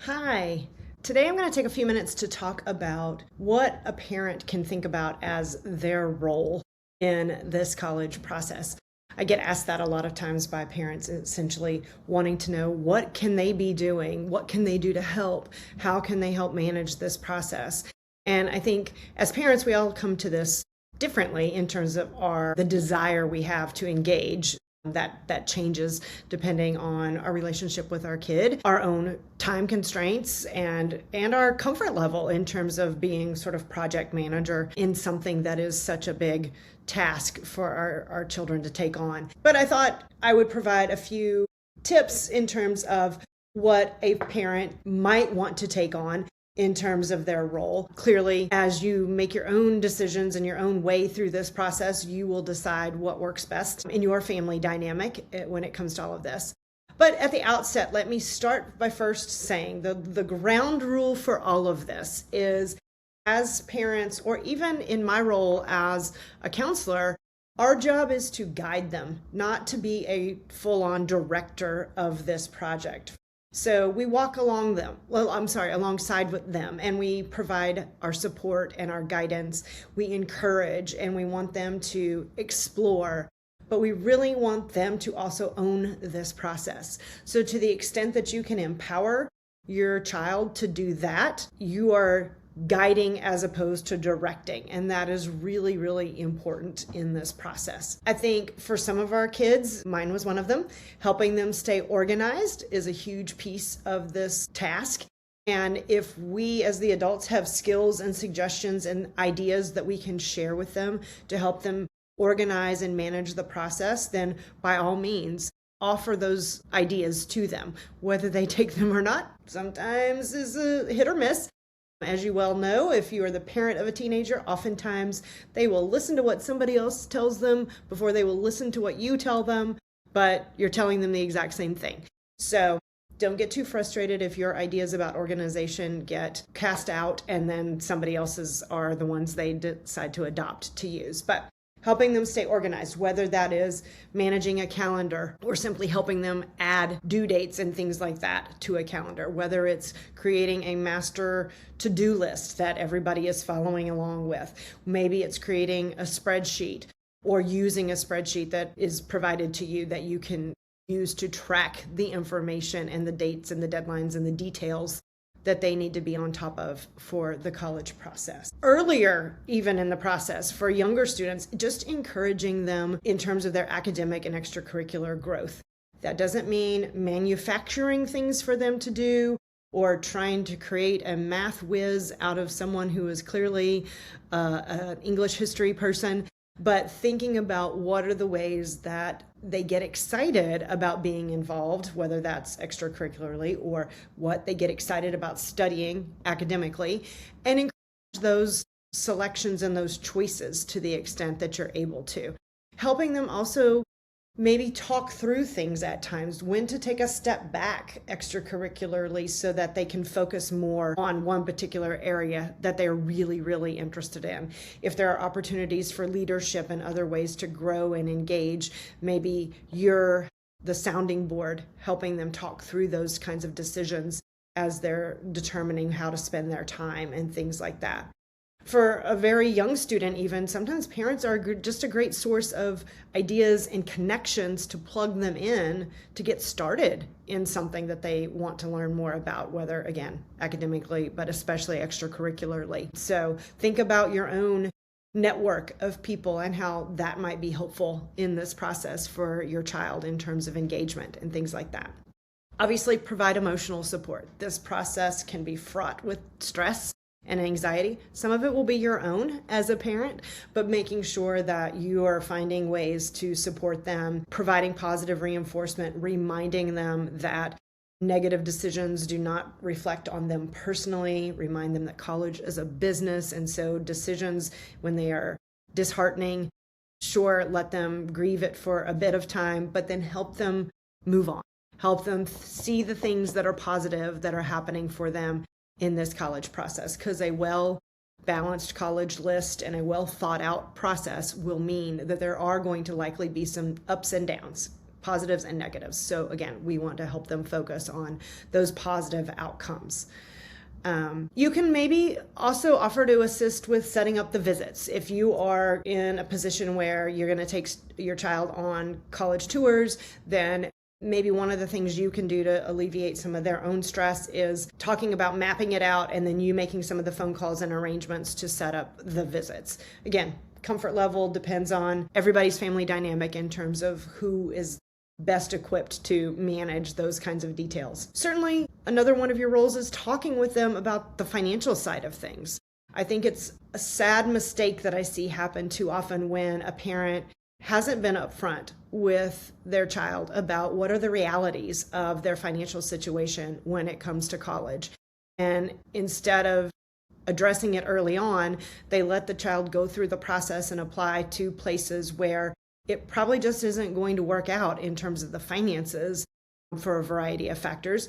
Hi. Today I'm going to take a few minutes to talk about what a parent can think about as their role in this college process. I get asked that a lot of times by parents, essentially wanting to know what can they be doing? What can they do to help? How can they help manage this process? And I think as parents, we all come to this differently in terms of the desire we have to engage. That changes depending on our relationship with our kid, our own time constraints, and our comfort level in terms of being sort of project manager in something that is such a big task for our children to take on. But I thought I would provide a few tips in terms of what a parent might want to take on in terms of their role. Clearly, as you make your own decisions and your own way through this process, you will decide what works best in your family dynamic when it comes to all of this. But at the outset, let me start by first saying the ground rule for all of this is, as parents, or even in my role as a counselor, our job is to guide them, not to be a full-on director of this project. So we walk alongside with them, and we provide our support and our guidance. We encourage and we want them to explore, but we really want them to also own this process. So to the extent that you can empower your child to do that, you are guiding as opposed to directing. And that is really, really important in this process. I think for some of our kids, mine was one of them, helping them stay organized is a huge piece of this task. And if we as the adults have skills and suggestions and ideas that we can share with them to help them organize and manage the process, then by all means, offer those ideas to them. Whether they take them or not, sometimes is a hit or miss. As you well know, if you are the parent of a teenager, oftentimes they will listen to what somebody else tells them before they will listen to what you tell them, but you're telling them the exact same thing. So don't get too frustrated if your ideas about organization get cast out and then somebody else's are the ones they decide to adopt to use. But helping them stay organized, whether that is managing a calendar or simply helping them add due dates and things like that to a calendar, whether it's creating a master to-do list that everybody is following along with. Maybe it's creating a spreadsheet or using a spreadsheet that is provided to you that you can use to track the information and the dates and the deadlines and the details that they need to be on top of for the college process. Earlier, even in the process, for younger students, just encouraging them in terms of their academic and extracurricular growth. That doesn't mean manufacturing things for them to do or trying to create a math whiz out of someone who is clearly an English history person, but thinking about what are the ways that they get excited about being involved, whether that's extracurricularly or what they get excited about studying academically, and encourage those selections and those choices to the extent that you're able to. Helping them also maybe talk through things at times, when to take a step back extracurricularly so that they can focus more on one particular area that they're really, really interested in. If there are opportunities for leadership and other ways to grow and engage, maybe you're the sounding board, helping them talk through those kinds of decisions as they're determining how to spend their time and things like that. For a very young student even, sometimes parents are just a great source of ideas and connections to plug them in to get started in something that they want to learn more about, whether, again, academically, but especially extracurricularly. So think about your own network of people and how that might be helpful in this process for your child in terms of engagement and things like that. Obviously, provide emotional support. This process can be fraught with stress and anxiety. Some of it will be your own as a parent, but making sure that you are finding ways to support them, providing positive reinforcement, reminding them that negative decisions do not reflect on them personally, remind them that college is a business, and so decisions, when they are disheartening, sure, let them grieve it for a bit of time, but then help them move on. Help them see the things that are positive that are happening for them in this college process, because a well-balanced college list and a well-thought-out process will mean that there are going to likely be some ups and downs. positives and negatives. So again, we want to help them focus on those positive outcomes. You can maybe also offer to assist with setting up the visits. If you are in a position where you're going to take your child on college tours, then maybe one of the things you can do to alleviate some of their own stress is talking about mapping it out and then you making some of the phone calls and arrangements to set up the visits. Again, comfort level depends on everybody's family dynamic in terms of who is best equipped to manage those kinds of details. Certainly, another one of your roles is talking with them about the financial side of things. I think it's a sad mistake that I see happen too often when a parent hasn't been upfront with their child about what are the realities of their financial situation when it comes to college. And instead of addressing it early on, they let the child go through the process and apply to places where it probably just isn't going to work out in terms of the finances for a variety of factors.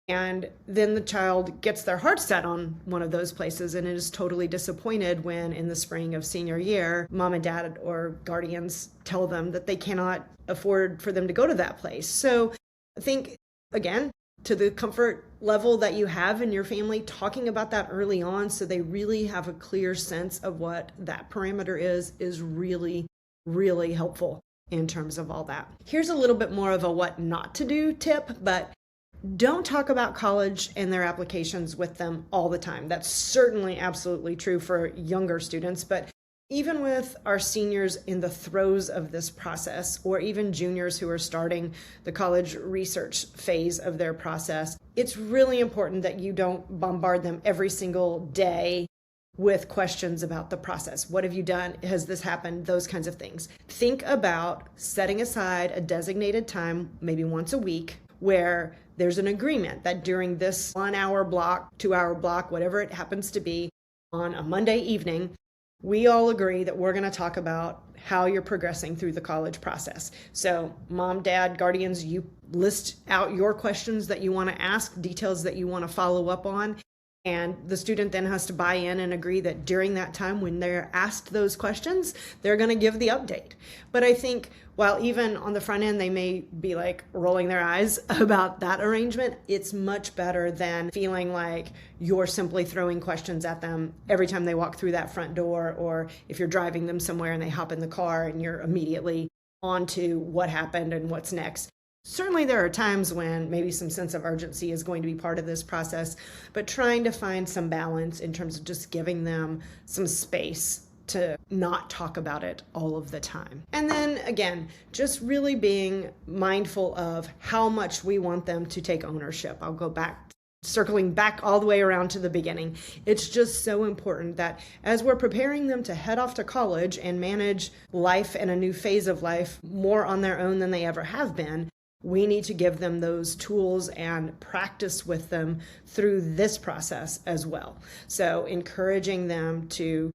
And then the child gets their heart set on one of those places and is totally disappointed when in the spring of senior year, mom and dad or guardians tell them that they cannot afford for them to go to that place. So I think, again, to the comfort level that you have in your family, talking about that early on so they really have a clear sense of what that parameter is really, really helpful in terms of all that. Here's a little bit more of a what not to do tip, but don't talk about college and their applications with them all the time. That's certainly absolutely true for younger students, but even with our seniors in the throes of this process, or even juniors who are starting the college research phase of their process, it's really important that you don't bombard them every single day with questions about the process. What have you done? Has this happened? Those kinds of things. Think about setting aside a designated time, maybe once a week, where there's an agreement that during this 1 hour block, 2 hour block, whatever it happens to be, on a Monday evening, we all agree that we're going to talk about how you're progressing through the college process. So mom, dad, guardians, you list out your questions that you want to ask, details that you want to follow up on. And the student then has to buy in and agree that during that time when they're asked those questions, they're going to give the update. But I think while even on the front end, they may be like rolling their eyes about that arrangement, it's much better than feeling like you're simply throwing questions at them every time they walk through that front door, or if you're driving them somewhere and they hop in the car and you're immediately on to what happened and what's next. Certainly there are times when maybe some sense of urgency is going to be part of this process, but trying to find some balance in terms of just giving them some space to not talk about it all of the time. And then again, just really being mindful of how much we want them to take ownership. I'll go back, circling back all the way around to the beginning. It's just so important that as we're preparing them to head off to college and manage life and a new phase of life more on their own than they ever have been, we need to give them those tools and practice with them through this process as well. So encouraging them to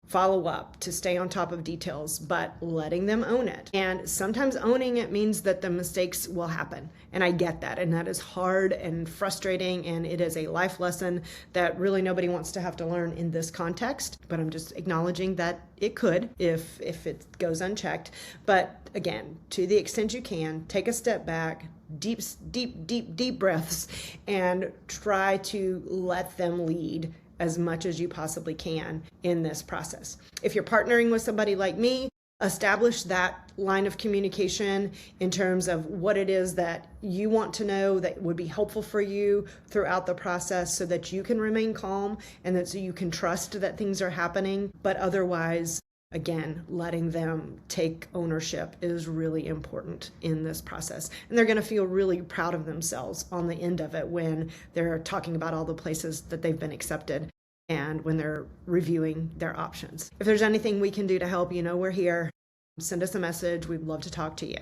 follow up, to stay on top of details, but letting them own it. And sometimes owning it means that the mistakes will happen. And I get that. And that is hard and frustrating. And it is a life lesson that really nobody wants to have to learn in this context. But I'm just acknowledging that it could if it goes unchecked. But again, to the extent you can, take a step back, deep breaths, and try to let them lead as much as you possibly can in this process. If you're partnering with somebody like me, establish that line of communication in terms of what it is that you want to know that would be helpful for you throughout the process so that you can remain calm and that so you can trust that things are happening. But otherwise, again, letting them take ownership is really important in this process. And they're going to feel really proud of themselves on the end of it when they're talking about all the places that they've been accepted and when they're reviewing their options. If there's anything we can do to help, you know we're here. Send us a message. We'd love to talk to you.